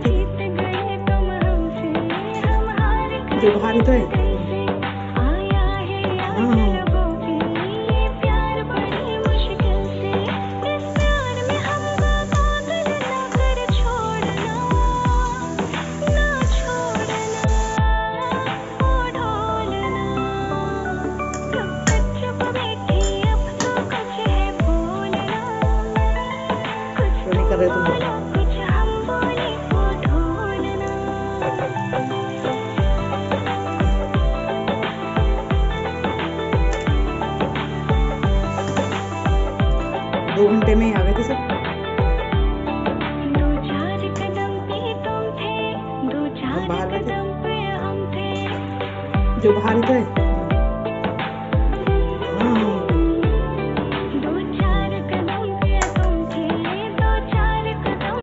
थे। जो बाहर ही तो है। हाँ तो नहीं कर रहे तुम लोग। दो घंटे में ही आ गए थे सब। हम बाहर बैठे, जो बाहर ही तो है।